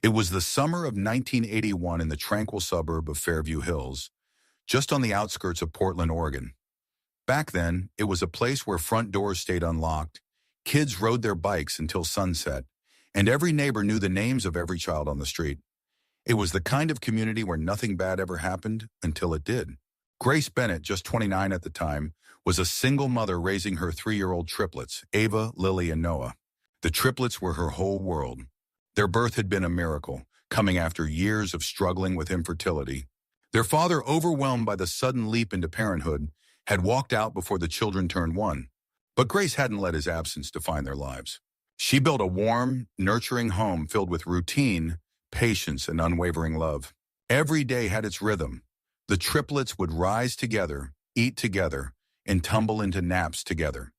It was the summer of 1981 in the tranquil suburb of Fairview Hills, just on the outskirts of Portland, Oregon. Back then, it was a place where front doors stayed unlocked, kids rode their bikes until sunset, and every neighbor knew the names of every child on the street. It was the kind of community where nothing bad ever happened until it did. Grace Bennett, just 29 at the time, was a single mother raising her 3-year-old triplets, Ava, Lily, and Noah. The triplets were her whole world. Their birth had been a miracle, coming after years of struggling with infertility. Their father, overwhelmed by the sudden leap into parenthood, had walked out before the children turned 1. But Grace hadn't let his absence define their lives. She built a warm, nurturing home filled with routine, patience, and unwavering love. Every day had its rhythm. The triplets would rise together, eat together, and tumble into naps together.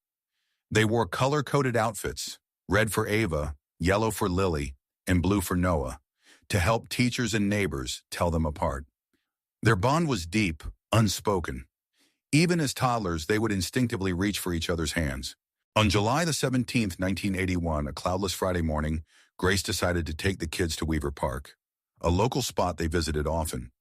They wore color-coded outfits, red for Ava, yellow for Lily, and blue for Noah, to help teachers and neighbors tell them apart. Their bond was deep, unspoken. Even as toddlers, they would instinctively reach for each other's hands. On July the 17th, 1981, a cloudless Friday morning, Grace decided to take the kids to Weaver Park, a local spot they visited often.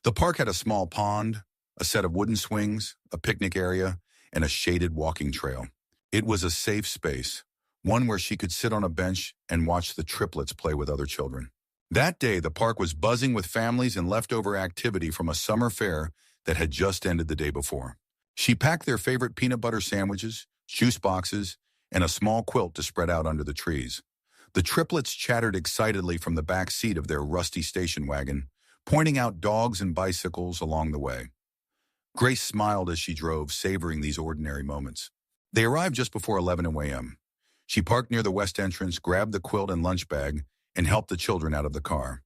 The park had a small pond, a set of wooden swings, a picnic area, and a shaded walking trail. It was a safe space, one where she could sit on a bench and watch the triplets play with other children. That day, the park was buzzing with families and leftover activity from a summer fair that had just ended the day before. She packed their favorite peanut butter sandwiches, juice boxes, and a small quilt to spread out under the trees. The triplets chattered excitedly from the back seat of their rusty station wagon, pointing out dogs and bicycles along the way. Grace smiled as she drove, savoring these ordinary moments. They arrived just before 11 a.m. She parked near the west entrance, grabbed the quilt and lunch bag, and helped the children out of the car.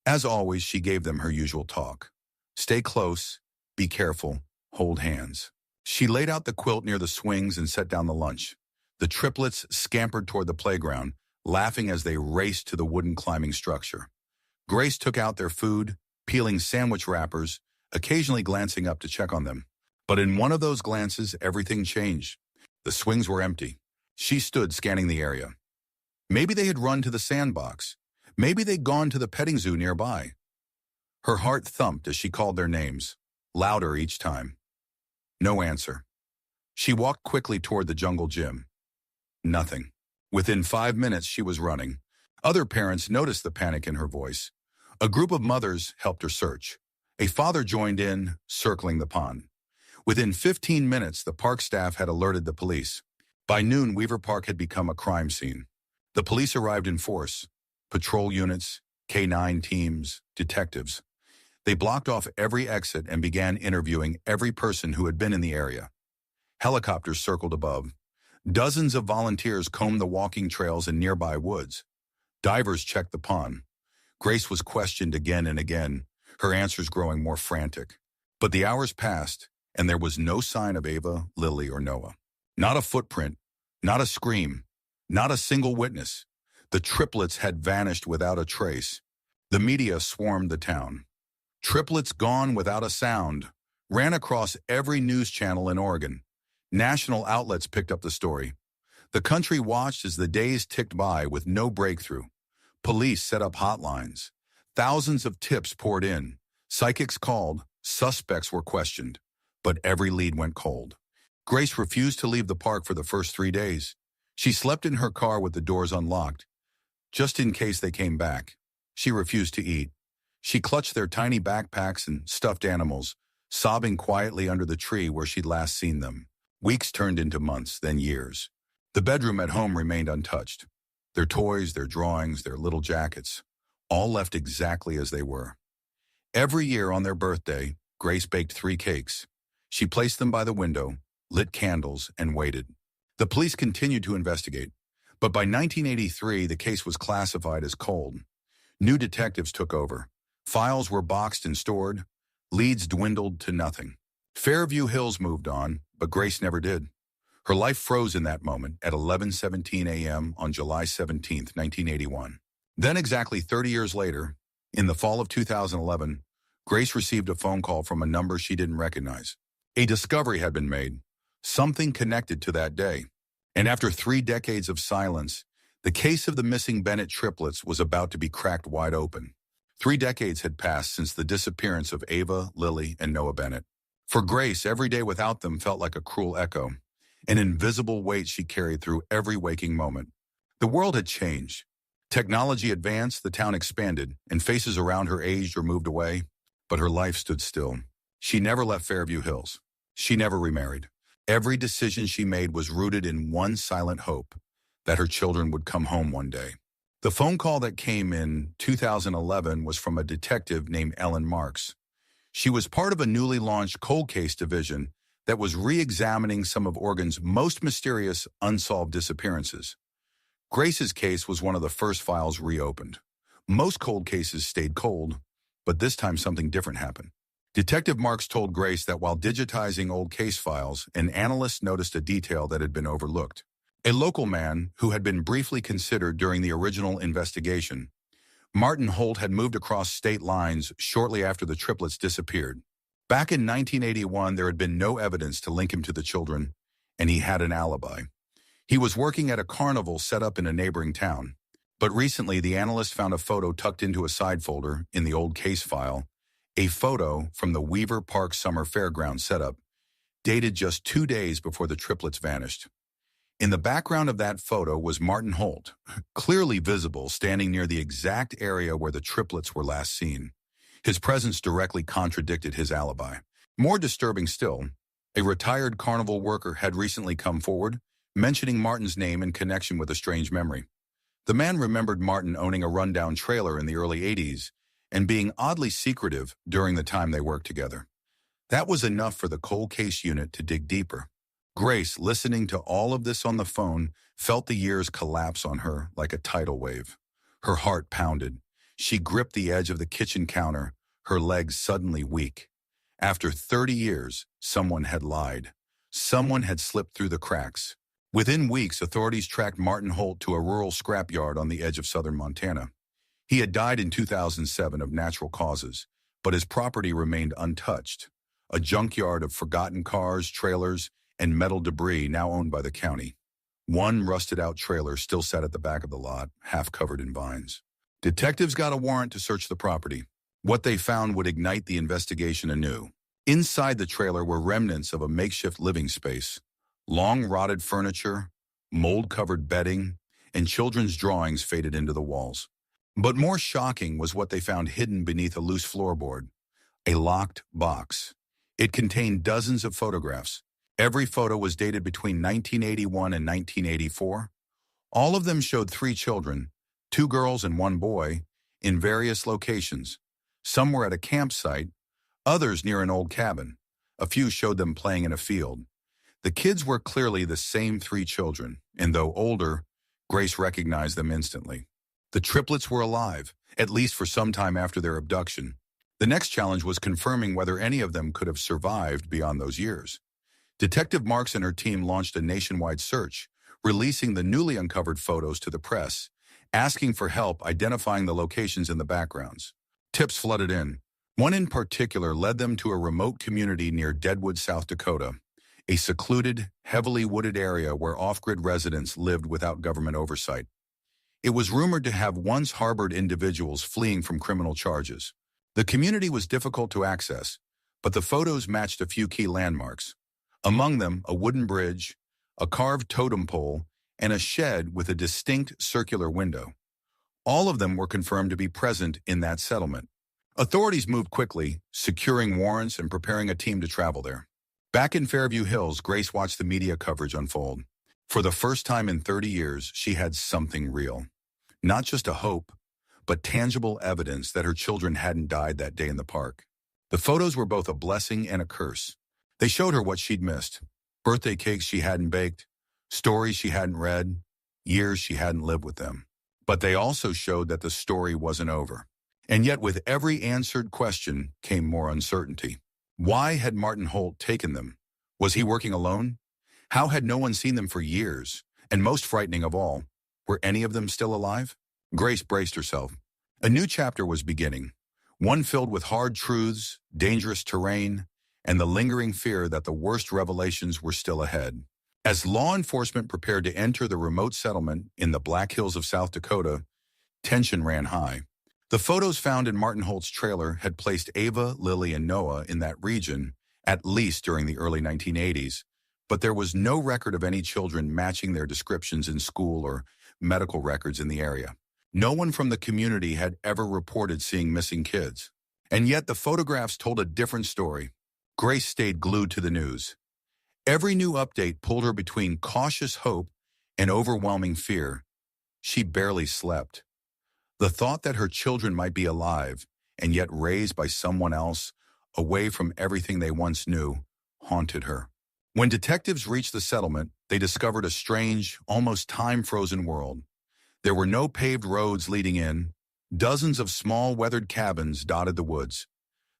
As always, she gave them her usual talk. Stay close, be careful, hold hands. She laid out the quilt near the swings and set down the lunch. The triplets scampered toward the playground, laughing as they raced to the wooden climbing structure. Grace took out their food, peeling sandwich wrappers, occasionally glancing up to check on them. But in one of those glances, everything changed. The swings were empty. She stood scanning the area. Maybe they had run to the sandbox. Maybe they'd gone to the petting zoo nearby. Her heart thumped as she called their names, louder each time. No answer. She walked quickly toward the jungle gym. Nothing. Within 5 minutes, she was running. Other parents noticed the panic in her voice. A group of mothers helped her search. A father joined in, circling the pond. Within 15 minutes, the park staff had alerted the police. By noon, Weaver Park had become a crime scene. The police arrived in force. Patrol units, K-9 teams, detectives. They blocked off every exit and began interviewing every person who had been in the area. Helicopters circled above. Dozens of volunteers combed the walking trails in nearby woods. Divers checked the pond. Grace was questioned again and again, her answers growing more frantic. But the hours passed, and there was no sign of Ava, Lily, or Noah. Not a footprint, not a scream, not a single witness. The triplets had vanished without a trace. The media swarmed the town. Triplets gone without a sound ran across every news channel in Oregon. National outlets picked up the story. The country watched as the days ticked by with no breakthrough. Police set up hotlines. Thousands of tips poured in. Psychics called. Suspects were questioned. But every lead went cold. Grace refused to leave the park for the first 3 days. She slept in her car with the doors unlocked, just in case they came back. She refused to eat. She clutched their tiny backpacks and stuffed animals, sobbing quietly under the tree where she'd last seen them. Weeks turned into months, then years. The bedroom at home remained untouched. Their toys, their drawings, their little jackets, all left exactly as they were. Every year on their birthday, Grace baked 3 cakes. She placed them by the window, lit candles, and waited. The police continued to investigate, but by 1983, the case was classified as cold. New detectives took over. Files were boxed and stored. Leads dwindled to nothing. Fairview Hills moved on, but Grace never did. Her life froze in that moment at 11:17 a.m. on July 17, 1981. Then exactly 30 years later, in the fall of 2011, Grace received a phone call from a number she didn't recognize. A discovery had been made, something connected to that day. And after 3 decades of silence, The case of the missing Bennett triplets was about to be cracked wide open. 3 decades had passed since the disappearance of Ava, Lily, and Noah Bennett. For Grace, every day without them felt like a cruel echo, an invisible weight she carried through every waking moment. The world had changed. Technology advanced, the town expanded, and faces around her aged or moved away, but her life stood still. She never left Fairview Hills. She never remarried. Every decision she made was rooted in one silent hope, that her children would come home one day. The phone call that came in 2011 was from a detective named Ellen Marks. She was part of a newly launched cold case division that was re-examining some of Oregon's most mysterious unsolved disappearances. Grace's case was one of the first files reopened. Most cold cases stayed cold, but this time something different happened. Detective Marks told Grace that while digitizing old case files, an analyst noticed a detail that had been overlooked. A local man who had been briefly considered during the original investigation, Martin Holt, had moved across state lines shortly after the triplets disappeared. Back in 1981, there had been no evidence to link him to the children, and he had an alibi. He was working at a carnival set up in a neighboring town. But recently, the analyst found a photo tucked into a side folder in the old case file, a photo from the Weaver Park Summer Fairground setup, dated just 2 days before the triplets vanished. In the background of that photo was Martin Holt, clearly visible, standing near the exact area where the triplets were last seen. His presence directly contradicted his alibi. More disturbing still, a retired carnival worker had recently come forward, mentioning Martin's name in connection with a strange memory. The man remembered Martin owning a rundown trailer in the early 80s and being oddly secretive during the time they worked together. That was enough for the cold case unit to dig deeper. Grace, listening to all of this on the phone, felt the years collapse on her like a tidal wave. Her heart pounded. She gripped the edge of the kitchen counter, her legs suddenly weak. After 30 years, someone had lied. Someone had slipped through the cracks. Within weeks, authorities tracked Martin Holt to a rural scrapyard on the edge of southern Montana. He had died in 2007 of natural causes, but his property remained untouched. A junkyard of forgotten cars, trailers, and metal debris now owned by the county. One rusted-out trailer still sat at the back of the lot, half covered in vines. Detectives got a warrant to search the property. What they found would ignite the investigation anew. Inside the trailer were remnants of a makeshift living space, long rotted furniture, mold-covered bedding, and children's drawings faded into the walls. But more shocking was what they found hidden beneath a loose floorboard, a locked box. It contained dozens of photographs. Every photo was dated between 1981 and 1984. All of them showed 3 children, 2 girls and 1 boy, in various locations. Some were at a campsite, others near an old cabin. A few showed them playing in a field. The kids were clearly the same 3 children, and though older, Grace recognized them instantly. The triplets were alive, at least for some time after their abduction. The next challenge was confirming whether any of them could have survived beyond those years. Detective Marks and her team launched a nationwide search, releasing the newly uncovered photos to the press, asking for help identifying the locations in the backgrounds. Tips flooded in. One in particular led them to a remote community near Deadwood, South Dakota, a secluded, heavily wooded area where off-grid residents lived without government oversight. It was rumored to have once harbored individuals fleeing from criminal charges. The community was difficult to access, but the photos matched a few key landmarks. Among them, a wooden bridge, a carved totem pole, and a shed with a distinct circular window. All of them were confirmed to be present in that settlement. Authorities moved quickly, securing warrants and preparing a team to travel there. Back in Fairview Hills, Grace watched the media coverage unfold. For the first time in 30 years, she had something real. Not just a hope, but tangible evidence that her children hadn't died that day in the park. The photos were both a blessing and a curse. They showed her what she'd missed: birthday cakes she hadn't baked, stories she hadn't read, years she hadn't lived with them. But they also showed that the story wasn't over. And yet with every answered question came more uncertainty. Why had Martin Holt taken them? Was he working alone? How had no one seen them for years? And most frightening of all, were any of them still alive? Grace braced herself. A new chapter was beginning, one filled with hard truths, dangerous terrain, and the lingering fear that the worst revelations were still ahead. As law enforcement prepared to enter the remote settlement in the Black Hills of South Dakota, tension ran high. The photos found in Martin Holt's trailer had placed Ava, Lily, and Noah in that region, at least during the early 1980s, but there was no record of any children matching their descriptions in school or medical records in the area. No one from the community had ever reported seeing missing kids. And yet the photographs told a different story. Grace stayed glued to the news. Every new update pulled her between cautious hope and overwhelming fear. She barely slept. The thought that her children might be alive and yet raised by someone else, away from everything they once knew, haunted her. When detectives reached the settlement, they discovered a strange, almost time-frozen world. There were no paved roads leading in. Dozens of small, weathered cabins dotted the woods.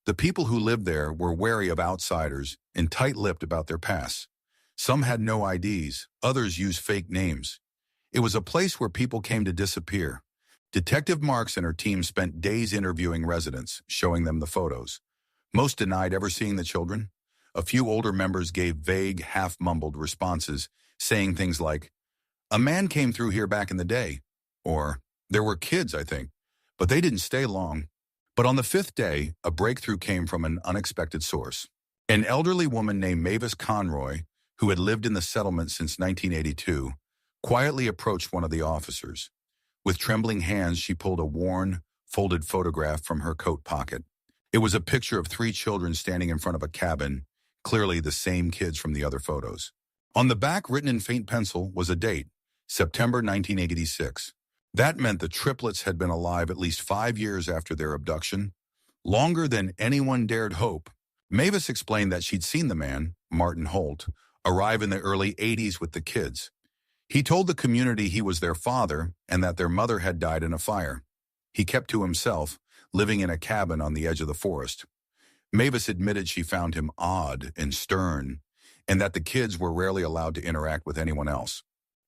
The people who lived there were wary of outsiders and tight-lipped about their pasts. Some had no IDs, others used fake names. It was a place where people came to disappear. Detective Marks and her team spent days interviewing residents, showing them the photos. Most denied ever seeing the children. A few older members gave vague, half-mumbled responses, saying things like, "A man came through here back in the day," or, "There were kids, I think, but they didn't stay long." But on the fifth day, a breakthrough came from an unexpected source. An elderly woman named Mavis Conroy, who had lived in the settlement since 1982, quietly approached one of the officers. With trembling hands, she pulled a worn, folded photograph from her coat pocket. It was a picture of 3 children standing in front of a cabin, clearly the same kids from the other photos. On the back, written in faint pencil, was a date, September 1986. That meant the triplets had been alive at least 5 years after their abduction, longer than anyone dared hope. Mavis explained that she'd seen the man, Martin Holt, arrive in the early 80s with the kids. He told the community he was their father and that their mother had died in a fire. He kept to himself, living in a cabin on the edge of the forest. Mavis admitted she found him odd and stern, and that the kids were rarely allowed to interact with anyone else.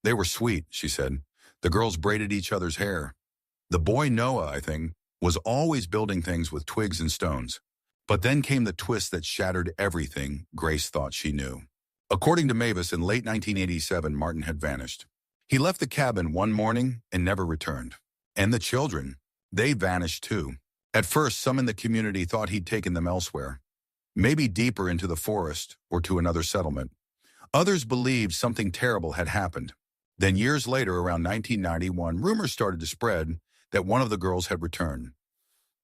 They were sweet, she said. The girls braided each other's hair. The boy Noah, I think, was always building things with twigs and stones. But then came the twist that shattered everything Grace thought she knew. According to Mavis, in late 1987, Martin had vanished. He left the cabin one morning and never returned. And the children, they vanished too. At first, some in the community thought he'd taken them elsewhere, maybe deeper into the forest or to another settlement. Others believed something terrible had happened. Then years later, around 1991, rumors started to spread that one of the girls had returned.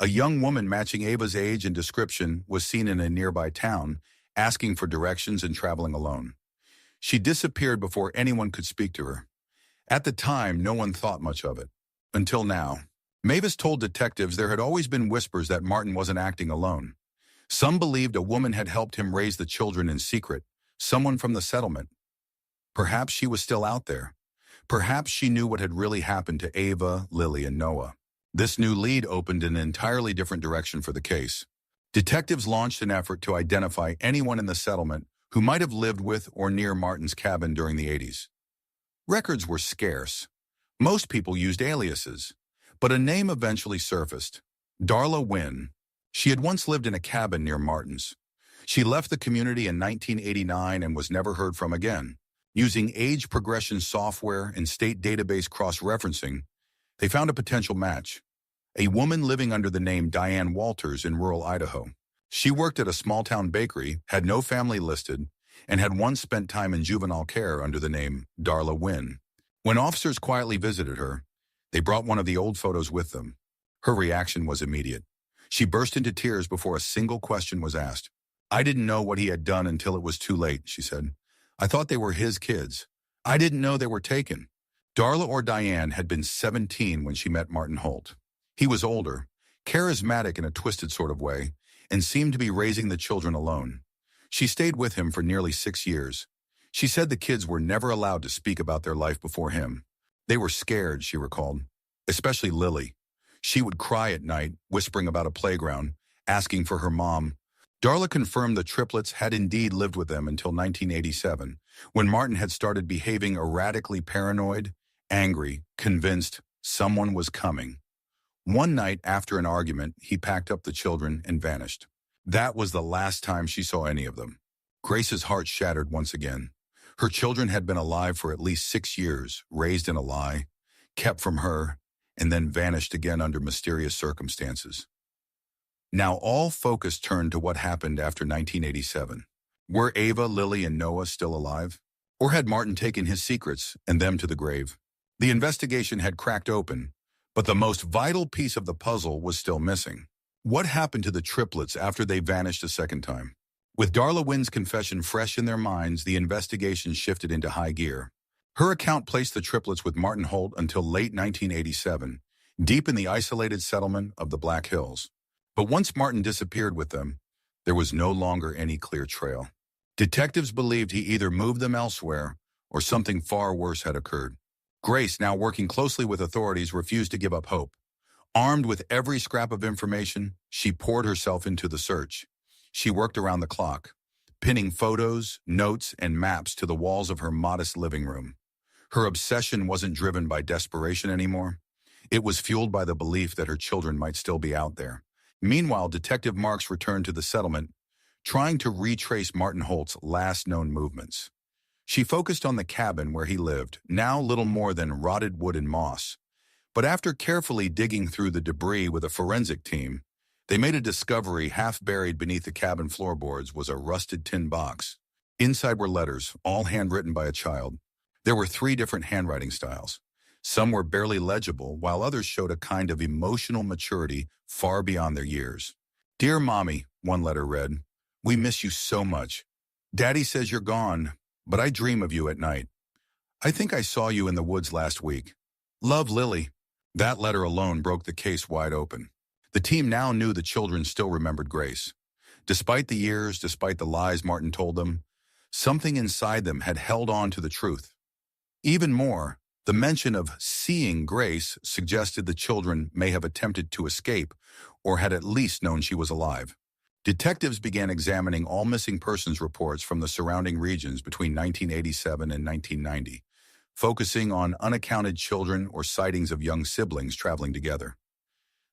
A young woman matching Ava's age and description was seen in a nearby town, asking for directions and traveling alone. She disappeared before anyone could speak to her. At the time, no one thought much of it. Until now. Mavis told detectives there had always been whispers that Martin wasn't acting alone. Some believed a woman had helped him raise the children in secret, someone from the settlement. Perhaps she was still out there. Perhaps she knew what had really happened to Ava, Lily, and Noah. This new lead opened an entirely different direction for the case. Detectives launched an effort to identify anyone in the settlement who might have lived with or near Martin's cabin during the 80s. Records were scarce. Most people used aliases. But a name eventually surfaced. Darla Wynn. She had once lived in a cabin near Martin's. She left the community in 1989 and was never heard from again. Using age progression software and state database cross-referencing, they found a potential match. A woman living under the name Diane Walters in rural Idaho. She worked at a small-town bakery, had no family listed, and had once spent time in juvenile care under the name Darla Wynn. When officers quietly visited her, they brought one of the old photos with them. Her reaction was immediate. She burst into tears before a single question was asked. "I didn't know what he had done until it was too late," she said. "I thought they were his kids. I didn't know they were taken." Darla or Diane had been 17 when she met Martin Holt. He was older, charismatic in a twisted sort of way, and seemed to be raising the children alone. She stayed with him for nearly 6 years. She said the kids were never allowed to speak about their life before him. They were scared, she recalled, especially Lily. She would cry at night, whispering about a playground, asking for her mom. Darla confirmed the triplets had indeed lived with them until 1987, when Martin had started behaving erratically paranoid, angry, convinced someone was coming. One night after an argument, he packed up the children and vanished. That was the last time she saw any of them. Grace's heart shattered once again. Her children had been alive for at least 6 years, raised in a lie, kept from her, and then vanished again under mysterious circumstances. Now all focus turned to what happened after 1987. Were Ava, Lily, and Noah still alive? Or had Martin taken his secrets and them to the grave? The investigation had cracked open, but the most vital piece of the puzzle was still missing. What happened to the triplets after they vanished a second time? With Darla Wynn's confession fresh in their minds, the investigation shifted into high gear. Her account placed the triplets with Martin Holt until late 1987, deep in the isolated settlement of the Black Hills. But once Martin disappeared with them, there was no longer any clear trail. Detectives believed he either moved them elsewhere or something far worse had occurred. Grace, now working closely with authorities, refused to give up hope. Armed with every scrap of information, she poured herself into the search. She worked around the clock, pinning photos, notes, and maps to the walls of her modest living room. Her obsession wasn't driven by desperation anymore. It was fueled by the belief that her children might still be out there. Meanwhile, Detective Marks returned to the settlement, trying to retrace Martin Holt's last known movements. She focused on the cabin where he lived, now little more than rotted wood and moss. But after carefully digging through the debris with a forensic team, they made a discovery. Half buried beneath the cabin floorboards was a rusted tin box. Inside were letters, all handwritten by a child. There were 3 different handwriting styles. Some were barely legible, while others showed a kind of emotional maturity far beyond their years. "Dear Mommy," one letter read, "we miss you so much. Daddy says you're gone, but I dream of you at night. I think I saw you in the woods last week. Love, Lily." That letter alone broke the case wide open. The team now knew the children still remembered Grace. Despite the years, despite the lies Martin told them, something inside them had held on to the truth. Even more, the mention of seeing Grace suggested the children may have attempted to escape or had at least known she was alive. Detectives began examining all missing persons reports from the surrounding regions between 1987 and 1990, focusing on unaccounted children or sightings of young siblings traveling together.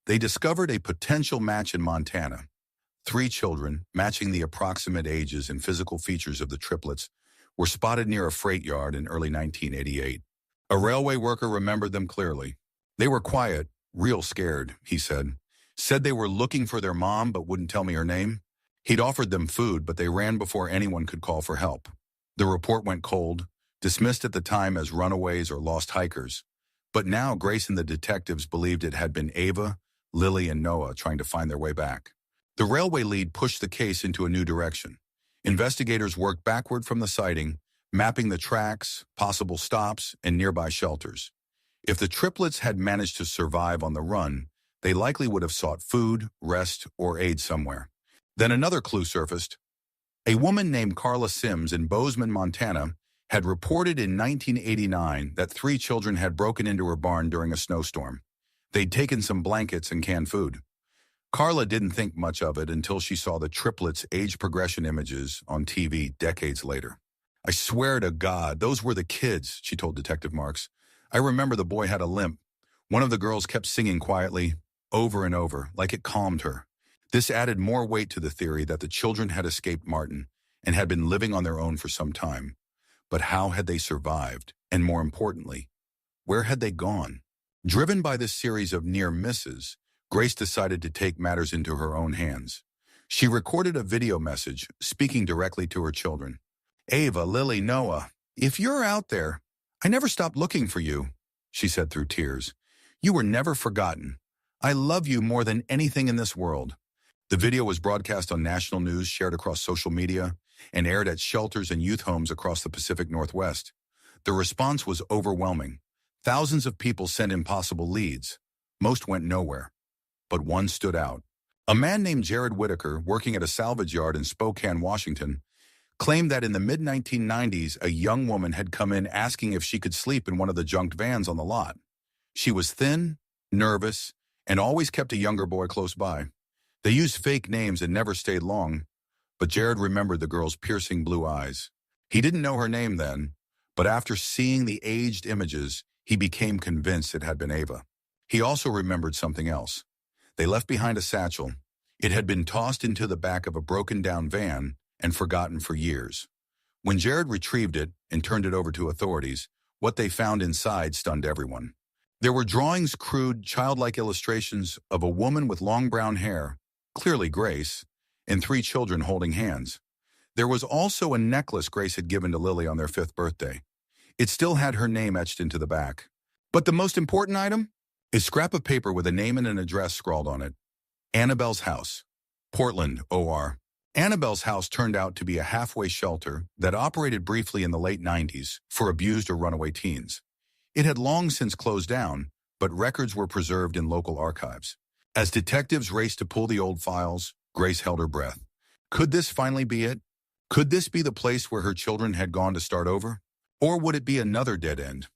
They discovered a potential match in Montana. 3 children, matching the approximate ages and physical features of the triplets, were spotted near a freight yard in early 1988. A railway worker remembered them clearly. "They were quiet, real scared," he said. "Said they were looking for their mom but wouldn't tell me her name. He'd offered them food, but they ran before anyone could call for help." The report went cold, dismissed at the time as runaways or lost hikers. But now Grace and the detectives believed it had been Ava, Lily, and Noah trying to find their way back. The railway lead pushed the case into a new direction. Investigators worked backward from the sighting, mapping the tracks, possible stops, and nearby shelters. If the triplets had managed to survive on the run, they likely would have sought food, rest, or aid somewhere. Then another clue surfaced. A woman named Carla Sims in Bozeman, Montana, had reported in 1989 that 3 children had broken into her barn during a snowstorm. They'd taken some blankets and canned food. Carla didn't think much of it until she saw the triplets' age progression images on TV decades later. "I swear to God, those were the kids," she told Detective Marks. "I remember the boy had a limp. One of the girls kept singing quietly, over and over, like it calmed her." This added more weight to the theory that the children had escaped Martin and had been living on their own for some time. But how had they survived? And more importantly, where had they gone? Driven by this series of near misses, Grace decided to take matters into her own hands. She recorded a video message, speaking directly to her children. "Ava, Lily, Noah, if you're out there, I never stopped looking for you," she said through tears. "You were never forgotten. I love you more than anything in this world." The video was broadcast on national news, shared across social media, and aired at shelters and youth homes across the Pacific Northwest. The response was overwhelming. Thousands of people sent impossible leads. Most went nowhere. But one stood out. A man named Jared Whitaker, working at a salvage yard in Spokane, Washington, claimed that in the mid-1990s, a young woman had come in asking if she could sleep in one of the junked vans on the lot. She was thin, nervous, and always kept a younger boy close by. They used fake names and never stayed long, but Jared remembered the girl's piercing blue eyes. He didn't know her name then, but after seeing the aged images, he became convinced it had been Ava. He also remembered something else. They left behind a satchel. It had been tossed into the back of a broken-down van and forgotten for years. When Jared retrieved it and turned it over to authorities, what they found inside stunned everyone. There were drawings, crude, childlike illustrations of a woman with long brown hair, clearly Grace, and three children holding hands. There was also a necklace Grace had given to Lily on their 5th birthday. It still had her name etched into the back. But the most important item? A scrap of paper with a name and an address scrawled on it. Annabelle's house. Portland, OR. Annabelle's house turned out to be a halfway shelter that operated briefly in the late 90s for abused or runaway teens. It had long since closed down, but records were preserved in local archives. As detectives raced to pull the old files, Grace held her breath. Could this finally be it? Could this be the place where her children had gone to start over? Or would it be another dead end?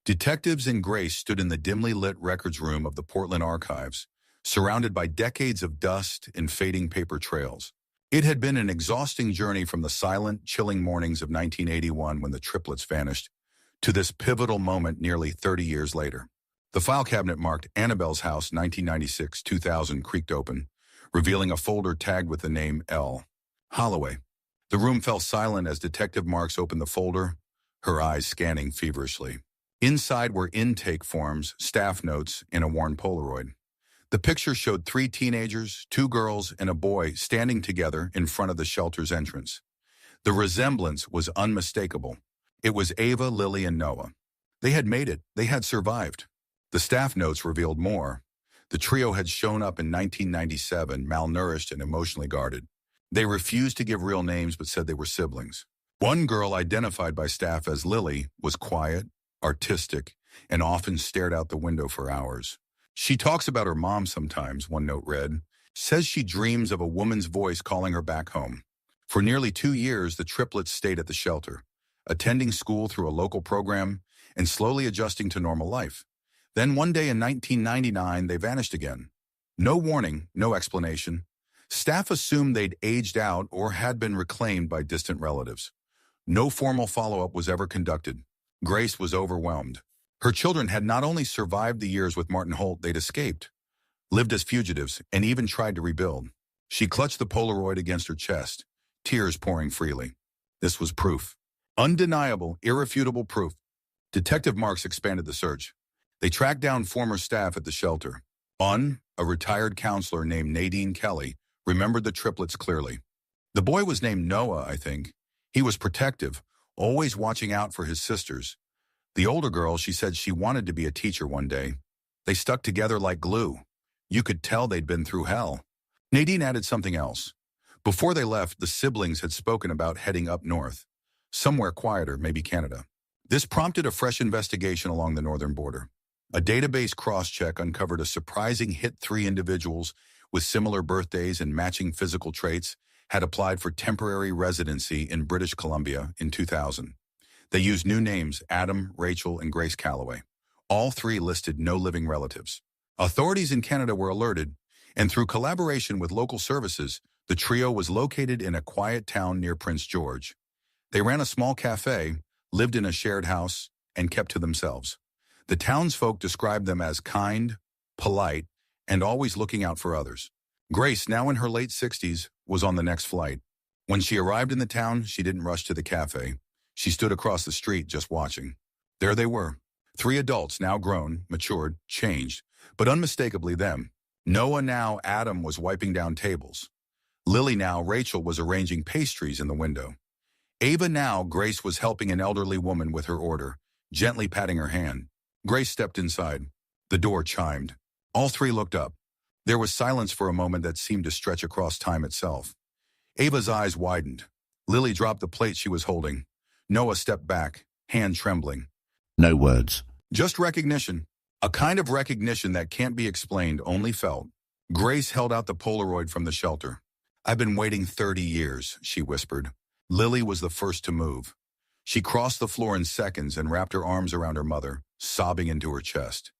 Detectives and Grace stood in the dimly lit records room of the Portland archives, surrounded by decades of dust and fading paper trails. It had been an exhausting journey from the silent, chilling mornings of 1981 when the triplets vanished, to this pivotal moment nearly 30 years later. The file cabinet marked Annabelle's house 1996-2000 creaked open, revealing a folder tagged with the name L. Holloway. The room fell silent as Detective Marks opened the folder, her eyes scanning feverishly. Inside were intake forms, staff notes, and a worn Polaroid. The picture showed 3 teenagers, 2 girls, and a boy standing together in front of the shelter's entrance. The resemblance was unmistakable. It was Ava, Lily, and Noah. They had made it. They had survived. The staff notes revealed more. The trio had shown up in 1997, malnourished and emotionally guarded. They refused to give real names but said they were siblings. One girl, identified by staff as Lily, was quiet, artistic, and often stared out the window for hours. She talks about her mom sometimes, one note read, says she dreams of a woman's voice calling her back home. For nearly 2 years, the triplets stayed at the shelter, attending school through a local program and slowly adjusting to normal life. Then one day in 1999, they vanished again. No warning, no explanation. Staff assumed they'd aged out or had been reclaimed by distant relatives. No formal follow-up was ever conducted. Grace was overwhelmed. Her children had not only survived the years with Martin Holt, they'd escaped, lived as fugitives, and even tried to rebuild. She clutched the Polaroid against her chest, tears pouring freely. This was proof. Undeniable, irrefutable proof. Detective Marks expanded the search. They tracked down former staff at the shelter. A retired counselor named Nadine Kelly, remembered the triplets clearly. The boy was named Noah, I think. He was protective, always watching out for his sisters. The older girl, she said she wanted to be a teacher one day. They stuck together like glue. You could tell they'd been through hell. Nadine added something else. Before they left, the siblings had spoken about heading up north, somewhere quieter, maybe Canada. This prompted a fresh investigation along the northern border. A database cross-check uncovered a surprising hit. 3 individuals with similar birthdays and matching physical traits had applied for temporary residency in British Columbia in 2000. They used new names, Adam, Rachel, and Grace Calloway. All 3 listed no living relatives. Authorities in Canada were alerted, and through collaboration with local services, the trio was located in a quiet town near Prince George. They ran a small cafe, lived in a shared house, and kept to themselves. The townsfolk described them as kind, polite, and always looking out for others. Grace, now in her late 60s, was on the next flight. When she arrived in the town, she didn't rush to the cafe. She stood across the street just watching. There they were, 3 adults, now grown, matured, changed, but unmistakably them. Noah, now Adam, was wiping down tables. Lily, now Rachel, was arranging pastries in the window. Ava, now Grace, was helping an elderly woman with her order, gently patting her hand. Grace stepped inside. The door chimed. All 3 looked up. There was silence for a moment that seemed to stretch across time itself. Ava's eyes widened. Lily dropped the plate she was holding. Noah stepped back, hand trembling. No words. Just recognition. A kind of recognition that can't be explained, only felt. Grace held out the Polaroid from the shelter. I've been waiting 30 years, she whispered. Lily was the first to move. She crossed the floor in seconds and wrapped her arms around her mother, sobbing into her chest.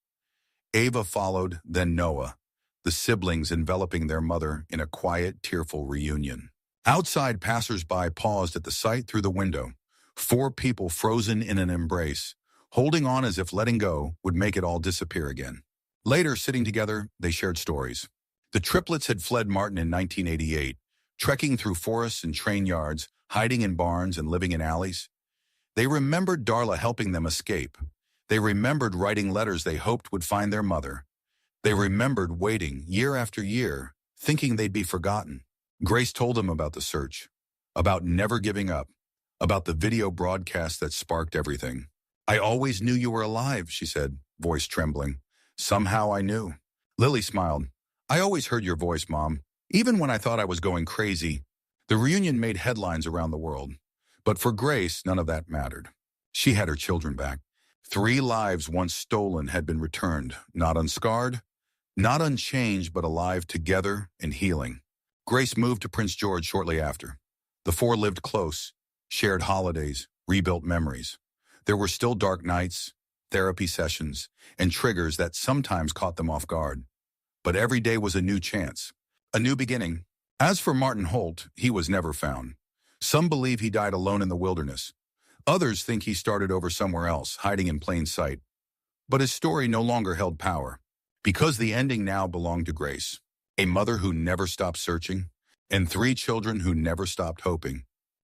Ava followed, then Noah, the siblings enveloping their mother in a quiet, tearful reunion. Outside, passers-by paused at the sight through the window. 4 people frozen in an embrace, holding on as if letting go would make it all disappear again. Later, sitting together, they shared stories. The triplets had fled Martin in 1988, trekking through forests and train yards, hiding in barns and living in alleys. They remembered Darla helping them escape. They remembered writing letters they hoped would find their mother. They remembered waiting year after year, thinking they'd be forgotten. Grace told them about the search, about never giving up, about the video broadcast that sparked everything. "I always knew you were alive," she said, voice trembling. "Somehow I knew." Lily smiled. "I always heard your voice, Mom, even when I thought I was going crazy." The reunion made headlines around the world. But for Grace, none of that mattered. She had her children back. 3 lives once stolen had been returned, not unscarred, not unchanged, but alive together and healing. Grace moved to Prince George shortly after. The 4 lived close, shared holidays, rebuilt memories. There were still dark nights, therapy sessions, and triggers that sometimes caught them off guard. But every day was a new chance, a new beginning. As for Martin Holt, he was never found. Some believe he died alone in the wilderness. Others think he started over somewhere else, hiding in plain sight. But his story no longer held power, because the ending now belonged to Grace, a mother who never stopped searching, and 3 children who never stopped hoping.